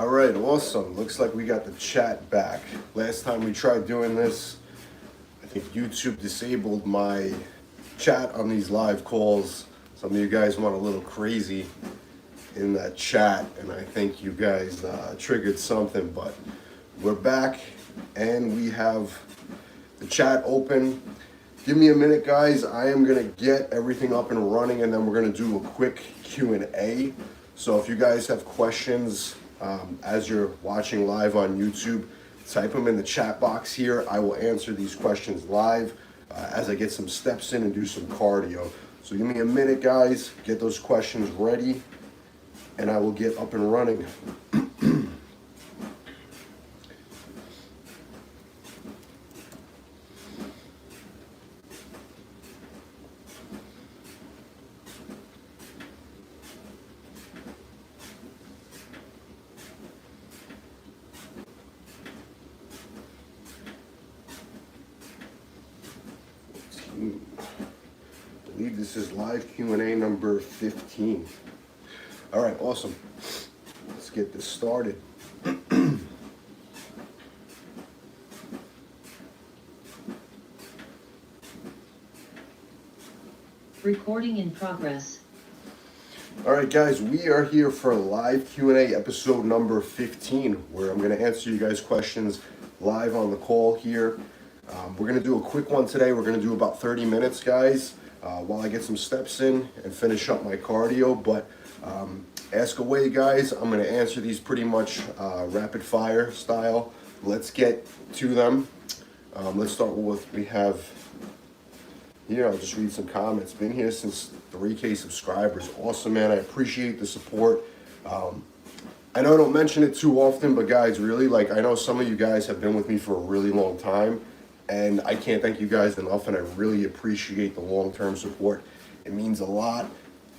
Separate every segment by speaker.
Speaker 1: All right, awesome. Looks like we got the chat back. Last time we tried doing this, I think YouTube disabled my chat on these live calls. Some of you guys went a little crazy in that chat, and I think you guys triggered something, but we're back and we have the chat open. Give me a minute, guys. I am gonna get everything up and running, and then we're gonna do a quick Q&A. So if you guys have questions as you're watching live on YouTube, type them in the chat box here. I will answer these questions live as I get some steps in and do some cardio. So give me a minute, guys. Get those questions ready, and I will get up and running. I believe this is live Q&A number 15. All right, awesome. Let's get this started.
Speaker 2: Recording in progress.
Speaker 1: All right, guys, we are here for live Q&A episode number 15, where I'm going to answer you guys' questions live on the call here. We're going to do a quick one today. We're going to do about 30 minutes, guys, while I get some steps in and finish up my cardio. But ask away, guys. I'm going to answer these pretty much rapid fire style. Let's get to them. Let's start with what we have here. I'll just read some comments. Been here since 3K subscribers. Awesome, man. I appreciate the support. I know I don't mention it too often, but guys, really, like, I know some of you guys have been with me for a really long time, and I can't thank you guys enough, and I really appreciate the long-term support. It means a lot,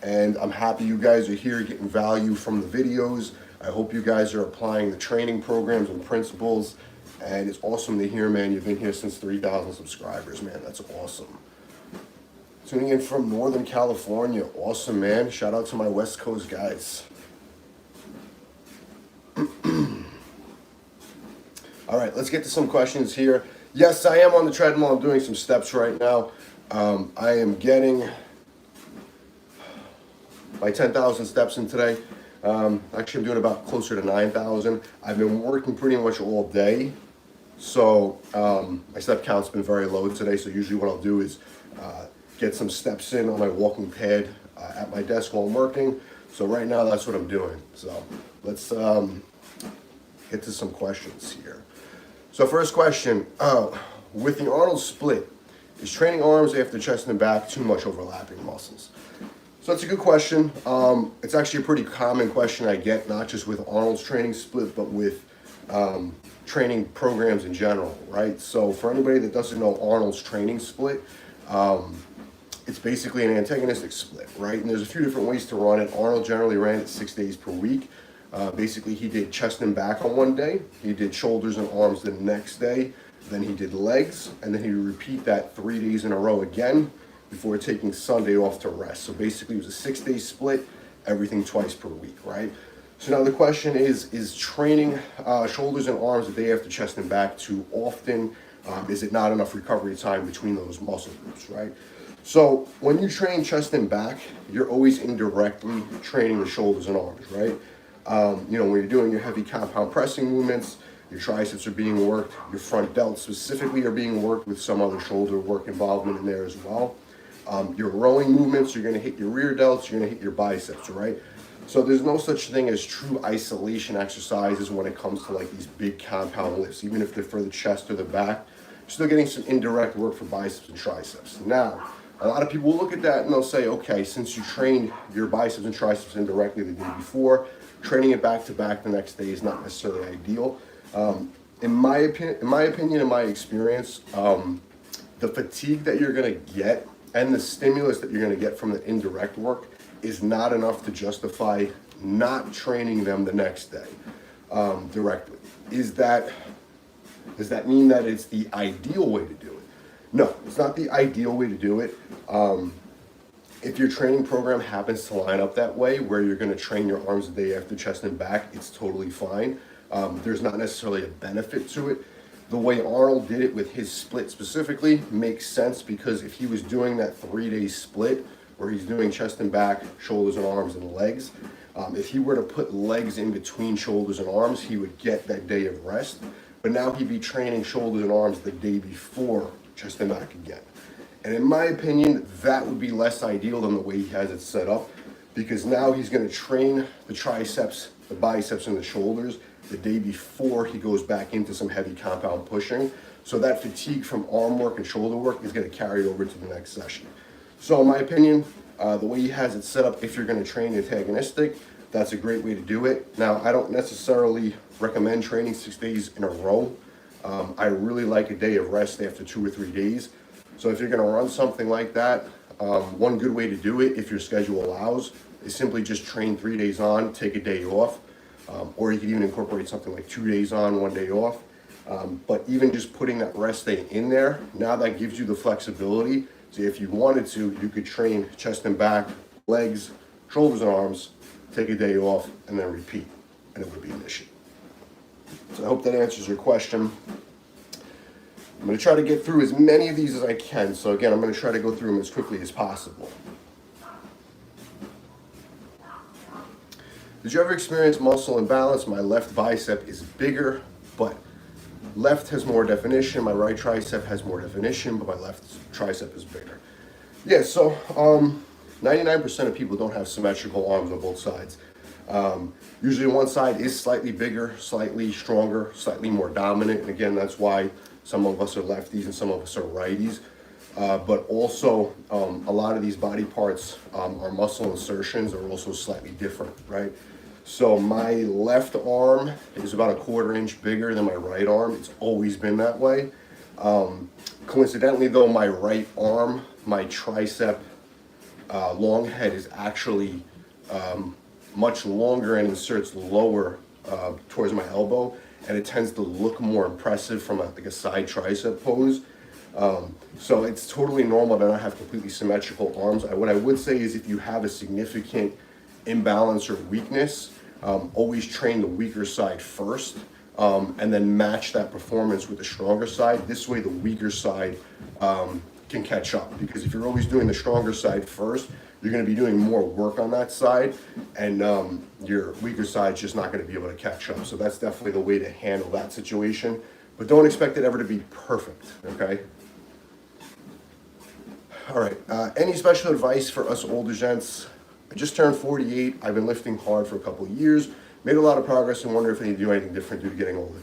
Speaker 1: and I'm happy you guys are here getting value from the videos. I hope you guys are applying the training programs and principles, and it's awesome to hear, man. You've been here since 3,000 subscribers, man. That's awesome. Tuning in from Northern California. Awesome, man. Shout out to my West Coast guys. All right, let's get to some questions here. Yes, I am on the treadmill. I'm doing some steps right now. I am getting my 10,000 steps in today. Actually, I'm doing about closer to 9,000. I've been working pretty much all day, so my step count's been very low today. So usually what I'll do is get some steps in on my walking pad at my desk while I'm working. So right now, that's what I'm doing. So let's get to some questions here. So first question, with the Arnold split, is training arms after chest and back too much overlapping muscles? So that's a good question. It's actually a pretty common question I get, not just with Arnold's training split, but with training programs in general, right? So for anybody that doesn't know Arnold's training split, it's basically an antagonistic split, right? And there's a few different ways to run it. Arnold generally ran it 6 days per week. Basically, he did chest and back on one day, he did shoulders and arms the next day, then he did legs, and then he would repeat that 3 days in a row again before taking Sunday off to rest. So basically, it was a 6-day split, everything twice per week, right? So now the question is training shoulders and arms the day after chest and back too often? Is it not enough recovery time between those muscle groups, right? So when you train chest and back, you're always indirectly training the shoulders and arms, right? You know, when you're doing your heavy compound pressing movements, your triceps are being worked, your front delts specifically are being worked with some other shoulder work involvement in there as well. Your rowing movements, you're going to hit your rear delts, you're going to hit your biceps, right? So there's no such thing as true isolation exercises when it comes to like these big compound lifts, even if they're for the chest or the back. You're still getting some indirect work for biceps and triceps. Now, a lot of people will look at that and they'll say, okay, since you trained your biceps and triceps indirectly the day before, training it back to back the next day is not necessarily ideal. In my opinion, in my experience, the fatigue that you're going to get and the stimulus that you're going to get from the indirect work is not enough to justify not training them the next day directly. Does that mean that it's the ideal way to do it? No, it's not the ideal way to do it. If your training program happens to line up that way, where you're going to train your arms the day after chest and back, it's totally fine. There's not necessarily a benefit to it. The way Arnold did it with his split specifically makes sense, because if he was doing that 3-day split where he's doing chest and back, shoulders and arms and legs, if he were to put legs in between shoulders and arms, he would get that day of rest. But now he'd be training shoulders and arms the day before chest and back again. And in my opinion, that would be less ideal than the way he has it set up, because now he's going to train the triceps, the biceps, and the shoulders the day before he goes back into some heavy compound pushing. So that fatigue from arm work and shoulder work is going to carry over to the next session. So in my opinion, the way he has it set up, if you're going to train antagonistic, that's a great way to do it. Now, I don't necessarily recommend training 6 days in a row. I really like a day of rest after 2 or 3 days. So if you're going to run something like that, one good way to do it, if your schedule allows, is simply just train 3 days on, take a day off. Or you could even incorporate something like 2 days on, 1 day off. But even just putting that rest day in there, now that gives you the flexibility. So if you wanted to, you could train chest and back, legs, shoulders and arms, take a day off, and then repeat, and it would be an issue. So I hope that answers your question. I'm going to try to get through as many of these as I can. So again, I'm going to try to go through them as quickly as possible. Did you ever experience muscle imbalance? My left bicep is bigger, but left has more definition. My right tricep has more definition, but my left tricep is bigger. Yeah, so 99% of people don't have symmetrical arms on both sides. Usually one side is slightly bigger, slightly stronger, slightly more dominant. And again, that's why some of us are lefties and some of us are righties. But also a lot of these body parts, our muscle insertions are also slightly different, right? So my left arm is about 1/4 inch bigger than my right arm. It's always been that way. Coincidentally though, my right arm, my tricep long head is actually much longer and inserts lower towards my elbow, and it tends to look more impressive from like a side tricep pose. So it's totally normal to not have completely symmetrical arms. What I would say is if you have a significant imbalance or weakness, always train the weaker side first, and then match that performance with the stronger side. This way the weaker side can catch up, because if you're always doing the stronger side first, you're going to be doing more work on that side, and your weaker side's just not going to be able to catch up. So that's definitely the way to handle that situation, but don't expect it ever to be perfect, okay? All right, any special advice for us older gents? I just turned 48. I've been lifting hard for a couple of years, made a lot of progress, and wonder if I need to do anything different due to getting older.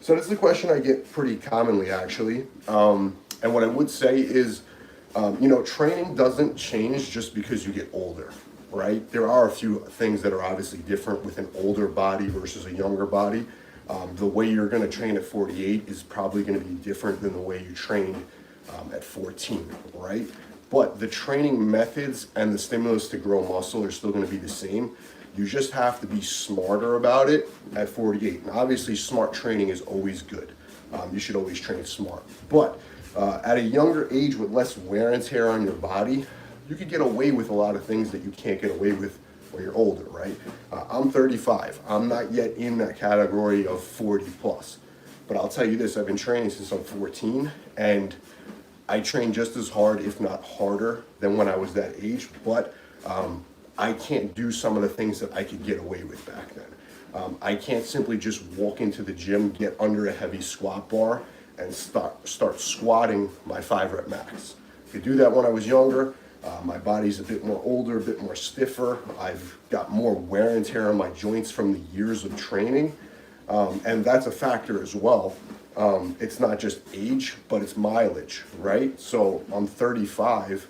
Speaker 1: So this is a question I get pretty commonly, actually. And what I would say is, training doesn't change just because you get older, right? There are a few things that are obviously different with an older body versus a younger body. The way you're going to train at 48 is probably going to be different than the way you trained at 14, right? But the training methods and the stimulus to grow muscle are still going to be the same. You just have to be smarter about it at 48. And obviously, smart training is always good. You should always train smart. But at a younger age with less wear and tear on your body, you could get away with a lot of things that you can't get away with when you're older, right? I'm 35. I'm not yet in that category of 40 plus. But I'll tell you this, I've been training since I'm 14, and I train just as hard, if not harder, than when I was that age, but I can't do some of the things that I could get away with back then. I can't simply just walk into the gym, get under a heavy squat bar, and start squatting my 5-rep max. I could do that when I was younger. My body's a bit more older, a bit more stiffer. I've got more wear and tear on my joints from the years of training, and that's a factor as well. It's not just age, but it's mileage, right? So I'm 35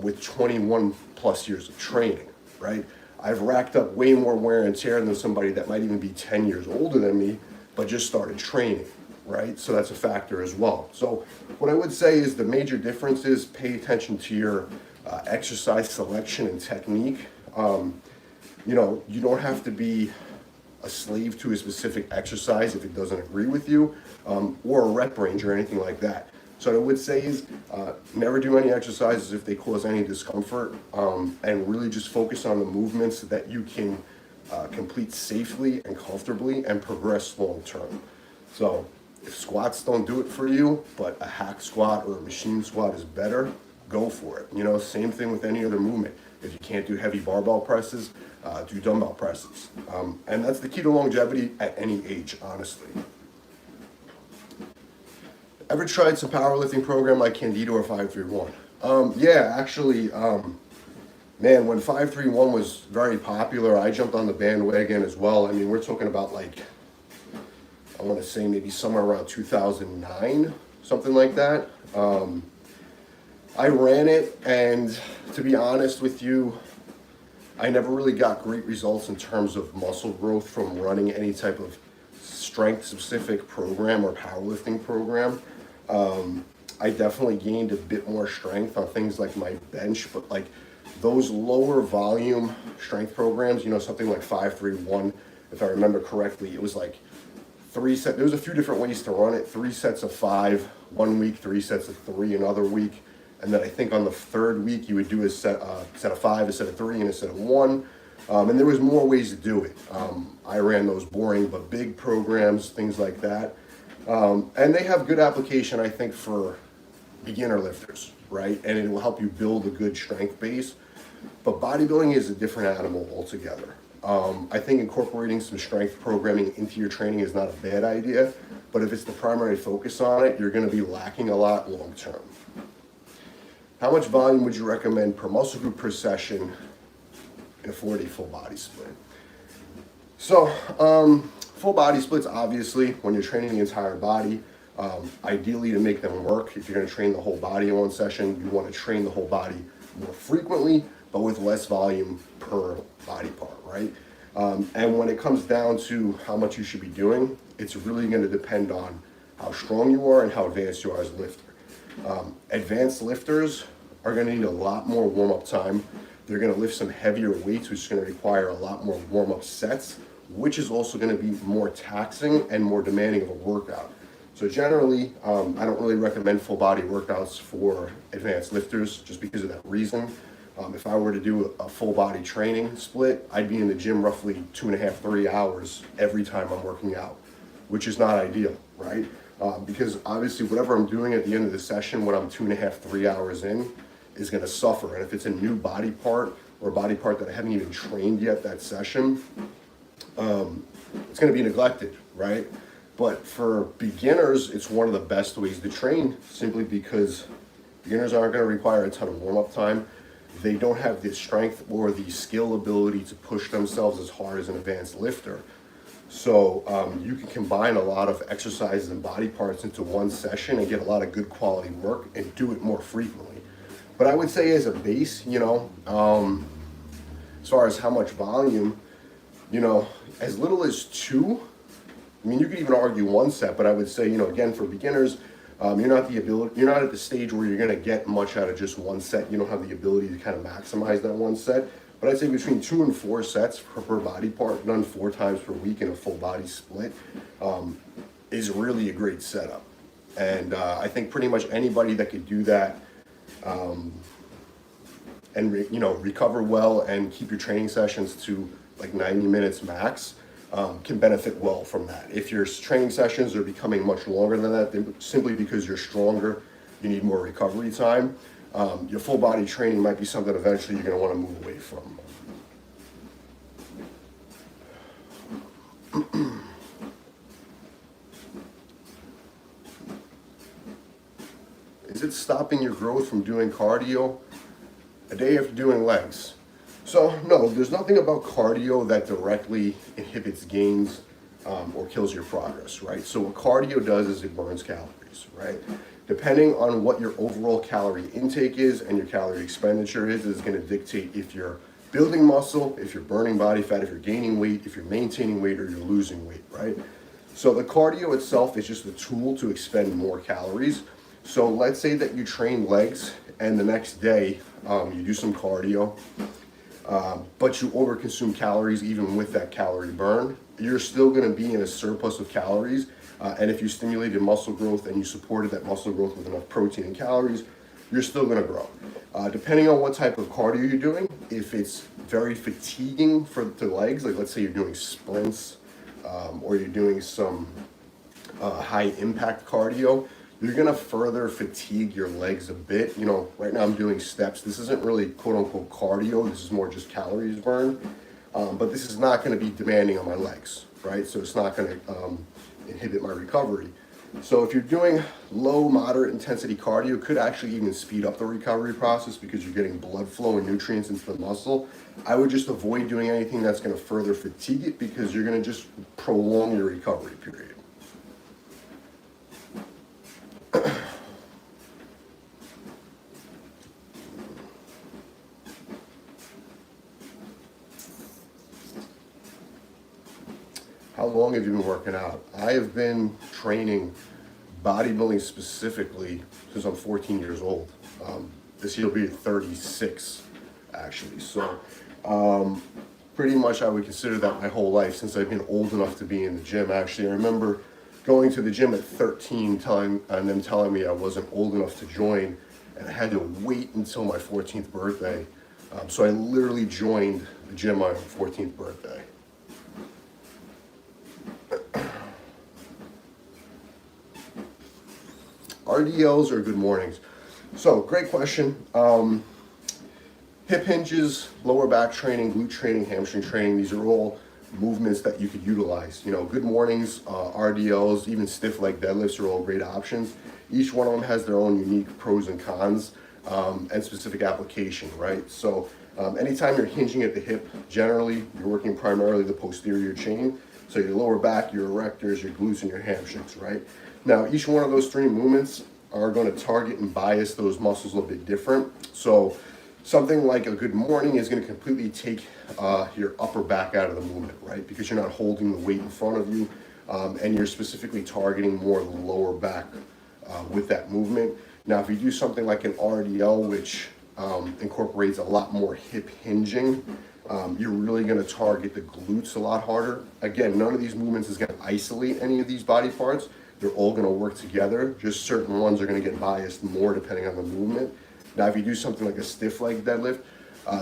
Speaker 1: with 21 plus years of training, right? I've racked up way more wear and tear than somebody that might even be 10 years older than me, but just started training, right? So that's a factor as well. So what I would say is the major difference is pay attention to your exercise selection and technique. You don't have to be a slave to a specific exercise if it doesn't agree with you, or a rep range or anything like that. So what I would say is never do any exercises if they cause any discomfort, and really just focus on the movements that you can complete safely and comfortably and progress long term. So if squats don't do it for you, but a hack squat or a machine squat is better, go for it. You know, same thing with any other movement. If you can't do heavy barbell presses, do dumbbell presses. And that's the key to longevity at any age, honestly. Ever tried some powerlifting program like Candido or 531? Yeah, actually, man, when 531 was very popular, I jumped on the bandwagon as well. I mean, we're talking about like, I want to say maybe somewhere around 2009, something like that. I ran it, and to be honest with you, I never really got great results in terms of muscle growth from running any type of strength-specific program or powerlifting program. I definitely gained a bit more strength on things like my bench, but like those lower volume strength programs, you know, something like 531, if I remember correctly, it was like 3 sets. There was a few different ways to run it. 3 sets of 5, 1 week, 3 sets of 3 another week. And then I think on the 3rd week, you would do a set of 5, a set of 3, and a set of 1. And there was more ways to do it. I ran those boring but big programs, things like that. And they have good application, I think, for beginner lifters, right? And it will help you build a good strength base. But bodybuilding is a different animal altogether. I think incorporating some strength programming into your training is not a bad idea, but if it's the primary focus on it, you're going to be lacking a lot long term. How much volume would you recommend per muscle group per session in a 4-day full body split? So, full body splits, obviously, when you're training the entire body, ideally to make them work, if you're going to train the whole body in one session, you want to train the whole body more frequently, but with less volume per body part, right? And when it comes down to how much you should be doing, it's really going to depend on how strong you are and how advanced you are as a lifter. Advanced lifters are going to need a lot more warm-up time. They're going to lift some heavier weights, which is going to require a lot more warm-up sets, which is also going to be more taxing and more demanding of a workout. So generally, I don't really recommend full body workouts for advanced lifters just because of that reason. If I were to do a full body training split, I'd be in the gym roughly 2.5, 3 hours every time I'm working out, which is not ideal, right? Because obviously whatever I'm doing at the end of the session when I'm 2.5, 3 hours in is going to suffer. And if it's a new body part or a body part that I haven't even trained yet that session, it's going to be neglected, right? But for beginners, it's one of the best ways to train simply because beginners aren't going to require a ton of warm-up time. They don't have the strength or the skill ability to push themselves as hard as an advanced lifter. So you can combine a lot of exercises and body parts into one session and get a lot of good quality work and do it more frequently. But I would say as a base, you know, as far as how much volume, you know, as little as 2. I mean, you could even argue 1 set, but I would say, you know, again, for beginners, you're not at the stage where you're going to get much out of just 1 set. You don't have the ability to kind of maximize that 1 set. But I'd say between 2 and 4 sets per body part, done 4 times per week in a full body split, is really a great setup. And I think pretty much anybody that could do that and recover well and keep your training sessions to like 90 minutes max can benefit well from that. If your training sessions are becoming much longer than that, simply because you're stronger, you need more recovery time, your full body training might be something eventually you're going to want to move away from. Is it stopping your growth from doing cardio a day after doing legs? So no, there's nothing about cardio that directly inhibits gains or kills your progress, right? So what cardio does is it burns calories, right? Depending on what your overall calorie intake is and your calorie expenditure is going to dictate if you're building muscle, if you're burning body fat, if you're gaining weight, if you're maintaining weight, or you're losing weight, right? So the cardio itself is just a tool to expend more calories. So let's say that you train legs and the next day you do some cardio, but you overconsume calories even with that calorie burn. You're still going to be in a surplus of calories, And if you stimulated muscle growth and you supported that muscle growth with enough protein and calories, you're still gonna grow. Depending on what type of cardio you're doing, if it's very fatiguing for the legs, like let's say you're doing sprints, or you're doing some high impact cardio, you're gonna further fatigue your legs a bit. You know, right now I'm doing steps. This isn't really quote unquote cardio, this is more just calories burned. But this is not gonna be demanding on my legs, right? So it's not gonna inhibit my recovery. So if you're doing low, moderate intensity cardio, it could actually even speed up the recovery process because you're getting blood flow and nutrients into the muscle. I would just avoid doing anything that's gonna further fatigue it because you're gonna just prolong your recovery period. How long have you been working out? I have been training bodybuilding specifically since I'm 14 years old. This year will be 36, actually. So pretty much I would consider that my whole life since I've been old enough to be in the gym. Actually, I remember going to the gym at 13 and them telling me I wasn't old enough to join, and I had to wait until my 14th birthday. So I literally joined the gym on my 14th birthday. RDLs or good mornings? So great question. Hip hinges, lower back training, glute training, hamstring training, these are all movements that you could utilize. You know, good mornings, RDLs, even stiff leg deadlifts are all great options. Each one of them has their own unique pros and cons and specific application, right? So anytime you're hinging at the hip, generally you're working primarily the posterior chain. So your lower back, your erectors, your glutes, and your hamstrings, right? Now, each one of those three movements are going to target and bias those muscles a little bit different. So something like a good morning is going to completely take your upper back out of the movement, right? Because you're not holding the weight in front of you, and you're specifically targeting more of the lower back with that movement. Now, if you do something like an RDL, which incorporates a lot more hip hinging, you're really going to target the glutes a lot harder. Again, none of these movements is going to isolate any of these body parts. They're all going to work together. Just certain ones are going to get biased more depending on the movement. Now, if you do something like a stiff leg deadlift,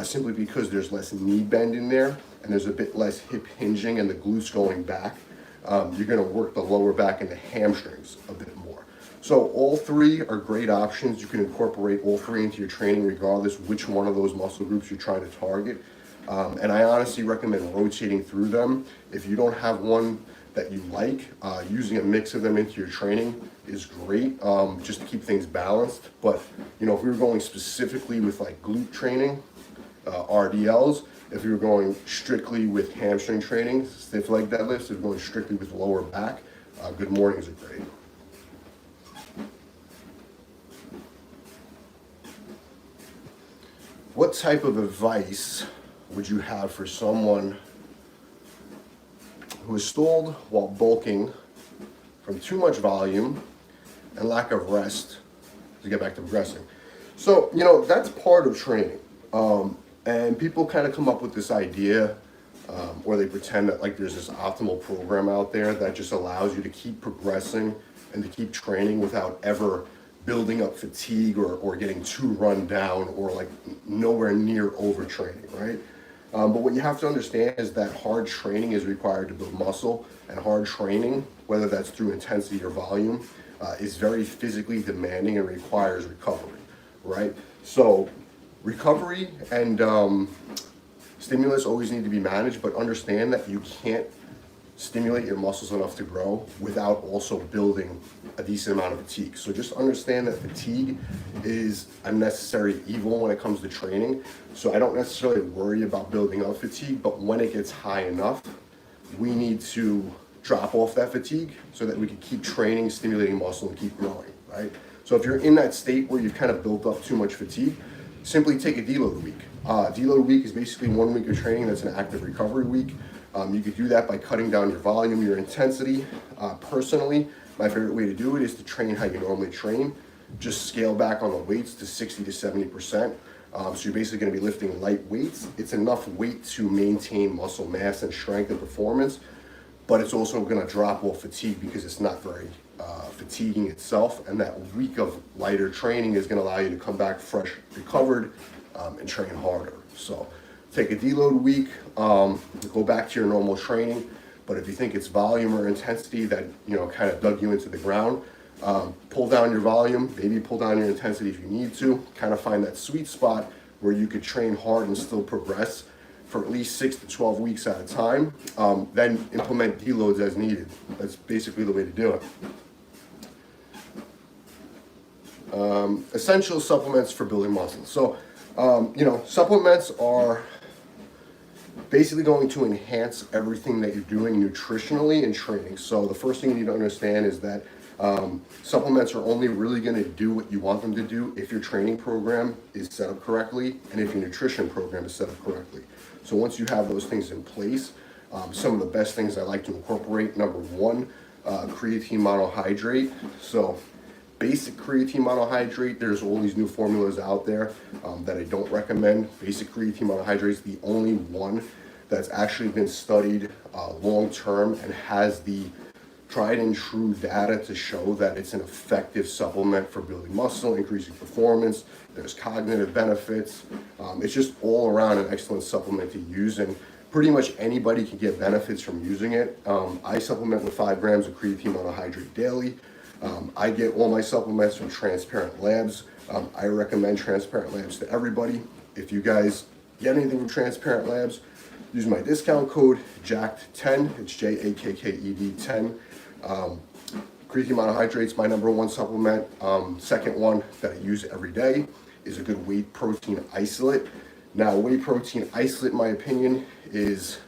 Speaker 1: simply because there's less knee bend in there and there's a bit less hip hinging and the glutes going back, you're going to work the lower back and the hamstrings a bit more. So all three are great options. You can incorporate all three into your training regardless which one of those muscle groups you're trying to target. And I honestly recommend rotating through them. If you don't have one that you like, using a mix of them into your training is great, just to keep things balanced. But you know, if we were going specifically with like glute training, RDLs, if you were going strictly with hamstring training, stiff leg deadlifts, if you're going strictly with lower back, good mornings are great. What type of advice would you have for someone who is stalled while bulking from too much volume and lack of rest to get back to progressing? So, you know, that's part of training. And people kind of come up with this idea, or they pretend that like there's this optimal program out there that just allows you to keep progressing and to keep training without ever building up fatigue or getting too run down or like nowhere near overtraining, right? But what you have to understand is that hard training is required to build muscle, and hard training, whether that's through intensity or volume, is very physically demanding and requires recovery, right? So recovery and stimulus always need to be managed, but understand that you can't stimulate your muscles enough to grow without also building a decent amount of fatigue. So just understand that fatigue is a necessary evil when it comes to training. So I don't necessarily worry about building up fatigue, but when it gets high enough, we need to drop off that fatigue so that we can keep training, stimulating muscle, and keep growing, right? So if you're in that state where you've kind of built up too much fatigue, simply take a deload week. Deload week is basically 1 week of training that's an active recovery week. You could do that by cutting down your volume, your intensity. Personally, my favorite way to do it is to train how you normally train. Just scale back on the weights to 60 to 70%. So you're basically going to be lifting light weights. It's enough weight to maintain muscle mass and strength and performance, but it's also going to drop off fatigue because it's not very fatiguing itself. And that week of lighter training is going to allow you to come back fresh, recovered, and train harder. So take a deload week, go back to your normal training. But if you think it's volume or intensity that, you know, kind of dug you into the ground, pull down your volume, maybe pull down your intensity if you need to, kind of find that sweet spot where you could train hard and still progress for at least 6 to 12 weeks at a time. Then implement deloads as needed. That's basically the way to do it. Essential supplements for building muscle. So, you know, supplements are basically going to enhance everything that you're doing nutritionally and training. So the first thing you need to understand is that supplements are only really going to do what you want them to do if your training program is set up correctly and if your nutrition program is set up correctly. So once you have those things in place, some of the best things I like to incorporate, number one, creatine monohydrate. So basic creatine monohydrate, there's all these new formulas out there that I don't recommend. Basic creatine monohydrate is the only one that's actually been studied long term and has the tried and true data to show that it's an effective supplement for building muscle, increasing performance. There's cognitive benefits. It's just all around an excellent supplement to use, and pretty much anybody can get benefits from using it. I supplement with 5 grams of creatine monohydrate daily. I get all my supplements from Transparent Labs. I recommend Transparent Labs to everybody. If you guys get anything from Transparent Labs, use my discount code JACKED10. It's JAKKED 10. Creatine monohydrate is my number one supplement. Second one that I use every day is a good whey protein isolate. Now, whey protein isolate, in my opinion, is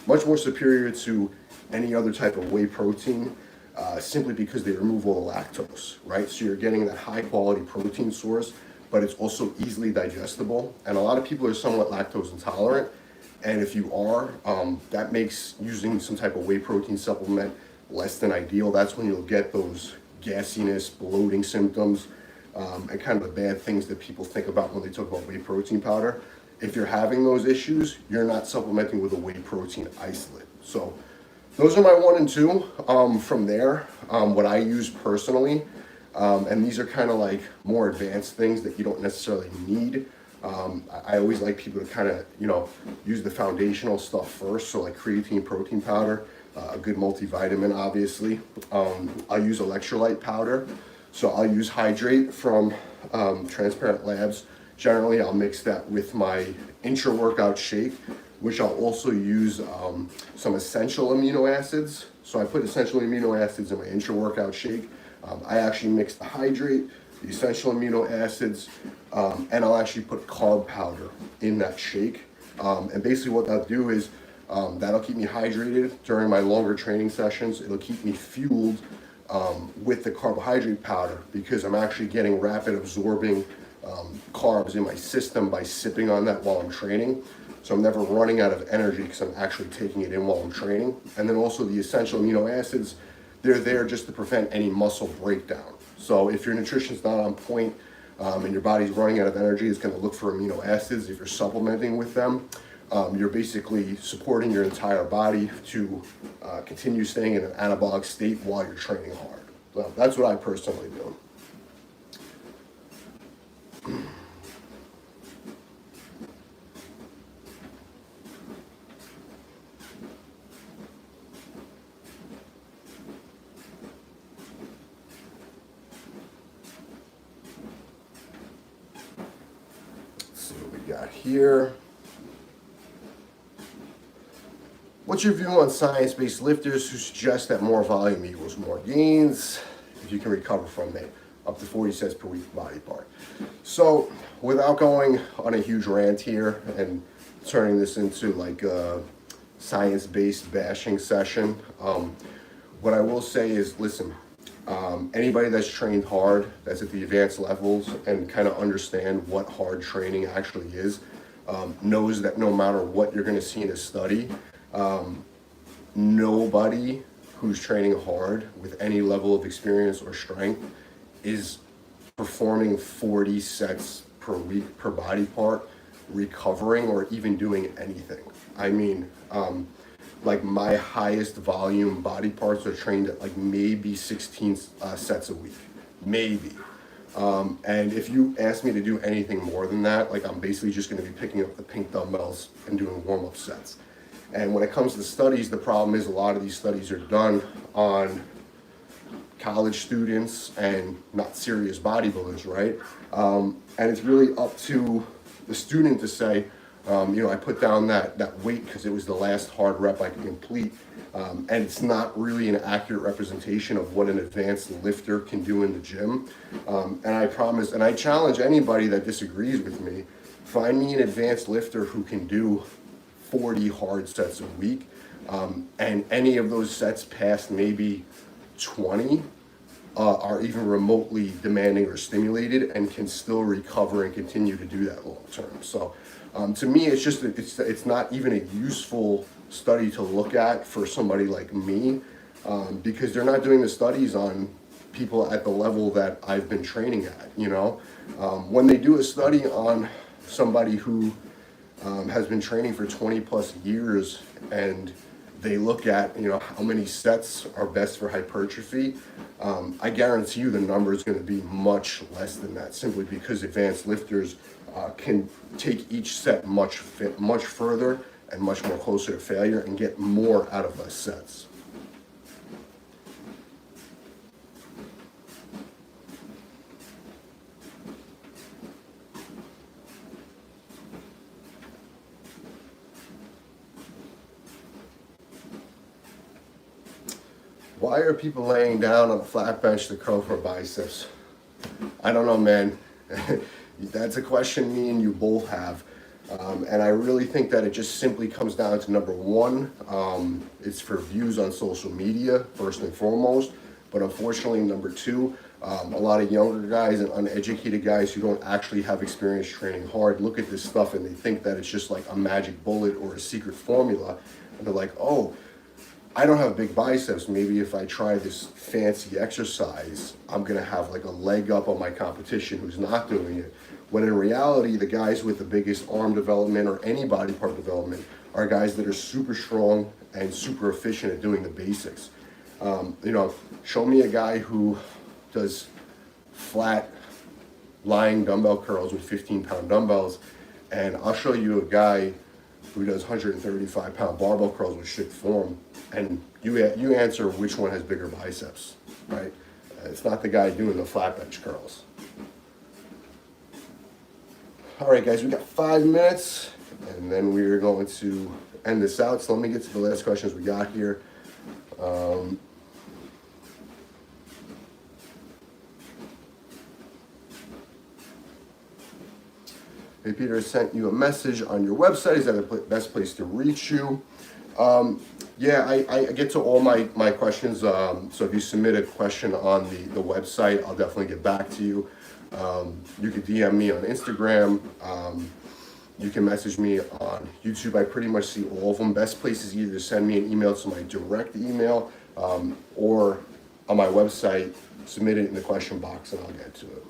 Speaker 1: much more superior to any other type of whey protein, simply because they remove all the lactose, right? So you're getting that high quality protein source, but it's also easily digestible. And a lot of people are somewhat lactose intolerant. And if you are, that makes using some type of whey protein supplement less than ideal. That's when you'll get those gassiness, bloating symptoms, and kind of the bad things that people think about when they talk about whey protein powder. If you're having those issues, you're not supplementing with a whey protein isolate. So those are my 1 and 2. From there, what I use personally, and these are kind of like more advanced things that you don't necessarily need. I always like people to kind of, you know, use the foundational stuff first. So like creatine protein powder, a good multivitamin, obviously. I use electrolyte powder. So I'll use Hydrate from Transparent Labs. Generally, I'll mix that with my intra-workout shake, which I'll also use some essential amino acids. So I put essential amino acids in my intra-workout shake. I actually mix the Hydrate, the essential amino acids, and I'll actually put carb powder in that shake. And basically what that'll do is that'll keep me hydrated during my longer training sessions. It'll keep me fueled with the carbohydrate powder because I'm actually getting rapid absorbing carbs in my system by sipping on that while I'm training. So I'm never running out of energy because I'm actually taking it in while I'm training. And then also the essential amino acids, they're there just to prevent any muscle breakdown. So if your nutrition's not on point and your body's running out of energy, it's going to look for amino acids. If you're supplementing with them, you're basically supporting your entire body to continue staying in an anabolic state while you're training hard. So that's what I personally do. Let's see what we got here. What's your view on science-based lifters who suggest that more volume equals more gains if you can recover from it, up to 40 sets per week body part? So without going on a huge rant here and turning this into like a science-based bashing session, what I will say is, listen, anybody that's trained hard, that's at the advanced levels and kind of understand what hard training actually is, knows that no matter what you're going to see in a study, nobody who's training hard with any level of experience or strength is performing 40 sets per week per body part, recovering or even doing anything. I mean, like my highest volume body parts are trained at like maybe 16 sets a week, maybe. And if you ask me to do anything more than that, like I'm basically just going to be picking up the pink dumbbells and doing warm-up sets. And when it comes to studies, the problem is a lot of these studies are done on college students and not serious bodybuilders, right? And it's really up to the student to say, I put down that weight because it was the last hard rep I could complete. And it's not really an accurate representation of what an advanced lifter can do in the gym. And I promise, and I challenge anybody that disagrees with me, find me an advanced lifter who can do 40 hard sets a week. And any of those sets past maybe 20 are even remotely demanding or stimulated and can still recover and continue to do that long term. So to me, it's not even a useful study to look at for somebody like me, because they're not doing the studies on people at the level that I've been training at. When they do a study on somebody who has been training for 20 plus years and they look at how many sets are best for hypertrophy, I guarantee you the number is going to be much less than that, simply because advanced lifters can take each set much further and much more closer to failure and get more out of less sets. Why are people laying down on a flat bench to curl for biceps? I don't know, man. That's a question me and you both have. And I really think that it just simply comes down to number one, it's for views on social media, first and foremost. But unfortunately, number two, a lot of younger guys and uneducated guys who don't actually have experience training hard look at this stuff and they think that it's just like a magic bullet or a secret formula. And they're like, oh, I don't have big biceps. Maybe if I try this fancy exercise, I'm gonna have like a leg up on my competition who's not doing it. When in reality, the guys with the biggest arm development or any body part development are guys that are super strong and super efficient at doing the basics. Show me a guy who does flat lying dumbbell curls with 15-pound dumbbells, and I'll show you a guy who does 135-pound barbell curls with strict form, and you answer which one has bigger biceps, right? It's not the guy doing the flat bench curls. All right, guys, we got 5 minutes, and then we are going to end this out. So let me get to the last questions we got here. Hey, Peter, I sent you a message on your website. Is that the best place to reach you? Yeah, I get to all my questions. So if you submit a question on the website, I'll definitely get back to you. You can DM me on Instagram. You can message me on YouTube. I pretty much see all of them. Best place is either to send me an email to my direct email or on my website, submit it in the question box and I'll get to it.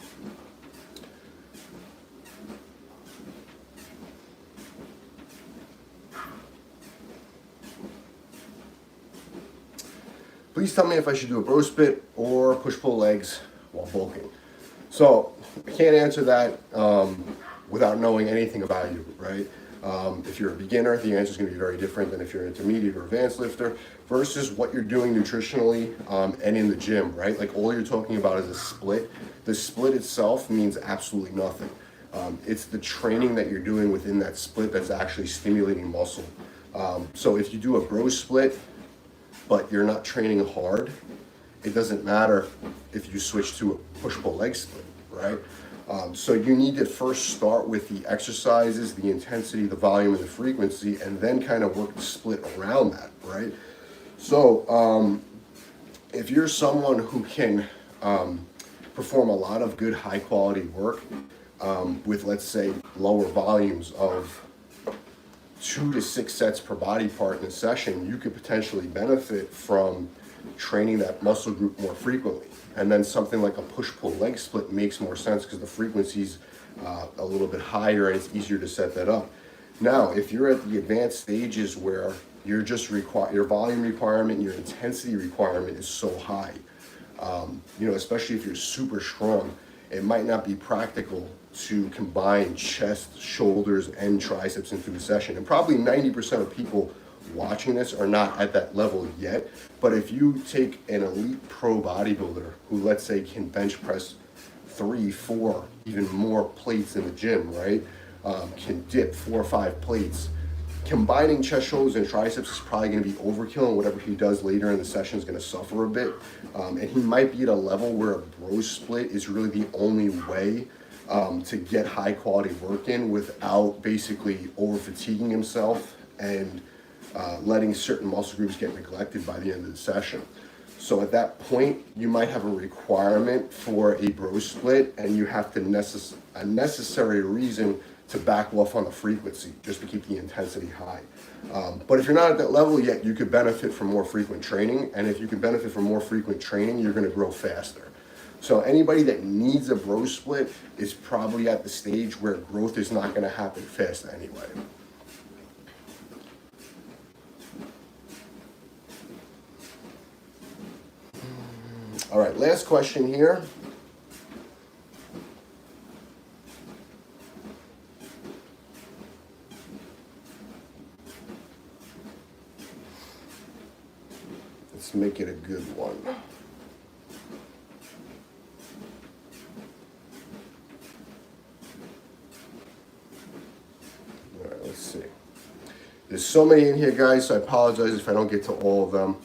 Speaker 1: Please tell me if I should do a bro split or push-pull legs while bulking. So I can't answer that without knowing anything about you, right? If you're a beginner, the answer is going to be very different than if you're an intermediate or advanced lifter versus what you're doing nutritionally and in the gym, right? Like all you're talking about is a split. The split itself means absolutely nothing. It's the training that you're doing within that split that's actually stimulating muscle. So if you do a bro split, but you're not training hard, it doesn't matter if you switch to a push-pull leg split, right? So you need to first start with the exercises, the intensity, the volume, and the frequency, and then kind of work the split around that, right? So if you're someone who can perform a lot of good high-quality work with, let's say, lower volumes of 2 to 6 sets per body part in a session, you could potentially benefit from training that muscle group more frequently. And then something like a push-pull leg split makes more sense because the frequency's a little bit higher and it's easier to set that up. Now, if you're at the advanced stages where you're just your volume requirement, your intensity requirement is so high. You know, especially if you're super strong, it might not be practical to combine chest, shoulders, and triceps into a session. And probably 90% of people watching this are not at that level yet. But if you take an elite pro bodybuilder who, let's say, can bench press 3, 4, even more plates in the gym, right? Can dip 4 or 5 plates. Combining chest, shoulders, and triceps is probably going to be overkill, and whatever he does later in the session is going to suffer a bit. And he might be at a level where a bro split is really the only way to get high quality work in without basically over fatiguing himself and letting certain muscle groups get neglected by the end of the session. So at that point, you might have a requirement for a bro split, and you have to a necessary reason to back off on the frequency just to keep the intensity high. But if you're not at that level yet, you could benefit from more frequent training. And if you can benefit from more frequent training, you're gonna grow faster. So anybody that needs a bro split is probably at the stage where growth is not gonna happen fast anyway. All right, last question here. Let's make it a good one. All right, let's see. There's so many in here, guys, so I apologize if I don't get to all of them.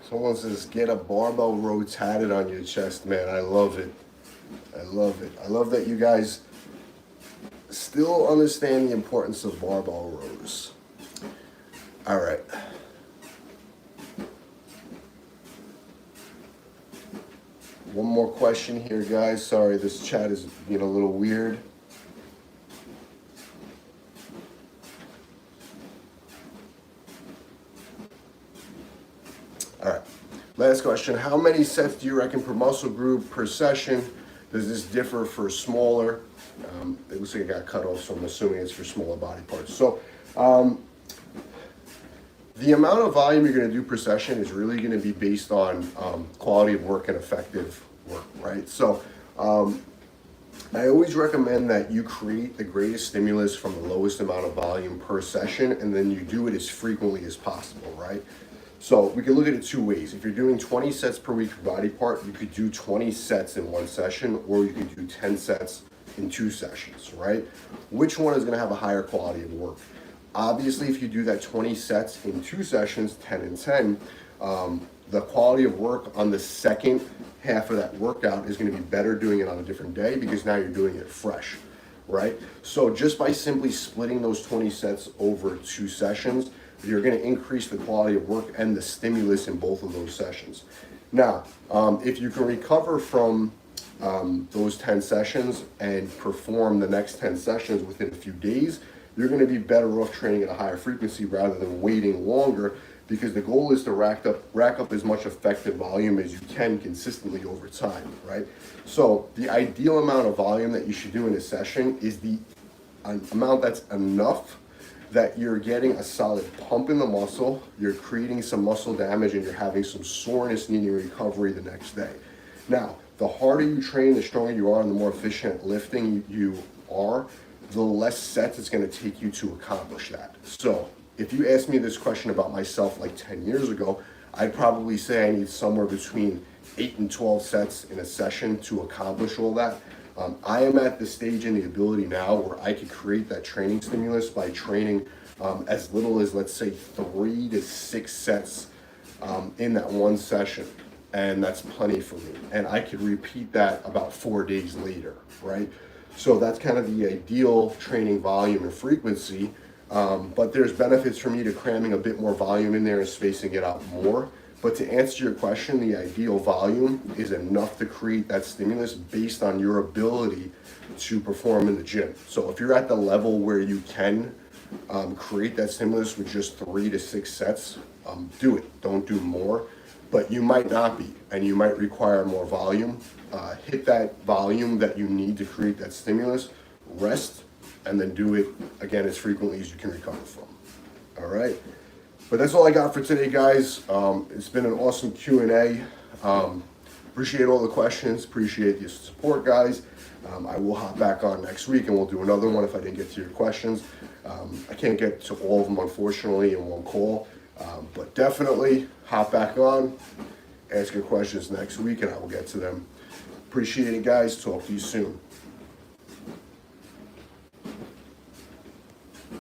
Speaker 1: Someone says, get a barbell row tatted on your chest, man. I love it. I love it. I love that you guys still understand the importance of barbell rows. All right. One more question here, guys. Sorry, this chat is being a little weird. All right, last question. How many sets do you reckon per muscle group per session? Does this differ for smaller? It looks like it got cut off, so I'm assuming it's for smaller body parts. So the amount of volume you're gonna do per session is really gonna be based on quality of work and effective work, right? So I always recommend that you create the greatest stimulus from the lowest amount of volume per session, and then you do it as frequently as possible, right? So we can look at it 2 ways. If you're doing 20 sets per week per body part, you could do 20 sets in 1 session, or you could do 10 sets in 2 sessions, right? Which one is gonna have a higher quality of work? Obviously, if you do that 20 sets in 2 sessions, 10 and 10, the quality of work on the second half of that workout is gonna be better doing it on a different day, because now you're doing it fresh, right? So just by simply splitting those 20 sets over 2 sessions, you're going to increase the quality of work and the stimulus in both of those sessions. Now, if you can recover from those 10 sessions and perform the next 10 sessions within a few days, you're going to be better off training at a higher frequency rather than waiting longer, because the goal is to rack up as much effective volume as you can consistently over time, right? So the ideal amount of volume that you should do in a session is the amount that's enough that you're getting a solid pump in the muscle, you're creating some muscle damage, and you're having some soreness needing recovery the next day. Now, the harder you train, the stronger you are, and the more efficient at lifting you are, the less sets it's gonna take you to accomplish that. So if you asked me this question about myself like 10 years ago, I'd probably say I need somewhere between 8 and 12 sets in a session to accomplish all that. I am at the stage and the ability now where I could create that training stimulus by training as little as, let's say, 3 to 6 sets in that 1 session. And that's plenty for me. And I could repeat that about 4 days later, right? So that's kind of the ideal training volume and frequency. But there's benefits for me to cramming a bit more volume in there and spacing it out more. But to answer your question, the ideal volume is enough to create that stimulus based on your ability to perform in the gym. So if you're at the level where you can create that stimulus with just 3 to 6 sets, do it. Don't do more. But you might not be, and you might require more volume. Hit that volume that you need to create that stimulus, rest, and then do it again as frequently as you can recover from. All right. But that's all I got for today, guys. It's been an awesome Q&A. Appreciate all the questions. Appreciate your support, guys. I will hop back on next week and we'll do another one if I didn't get to your questions. I can't get to all of them, unfortunately, in one call. But definitely hop back on, ask your questions next week, and I will get to them. Appreciate it, guys. Talk to you soon.